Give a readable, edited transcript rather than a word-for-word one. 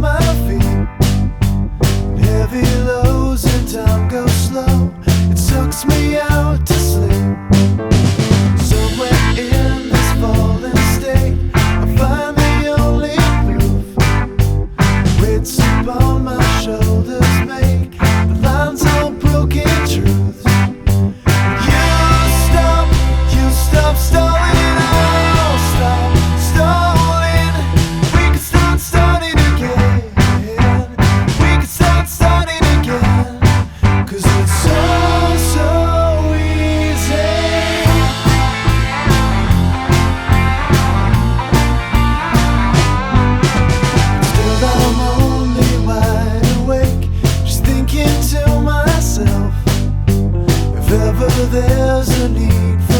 my feet. Heavy lows and time goes slow. It sucks me out to sleep. Somewhere in this fallen state, I find the only proof. Weights upon my shoulders make the lines all broken truths. You stop stalling, I'll stop stalling. We can start starting again. We can start starting again. 'Cause it's so easy. Still I'm only wide awake, just thinking to myself, if ever there's a need for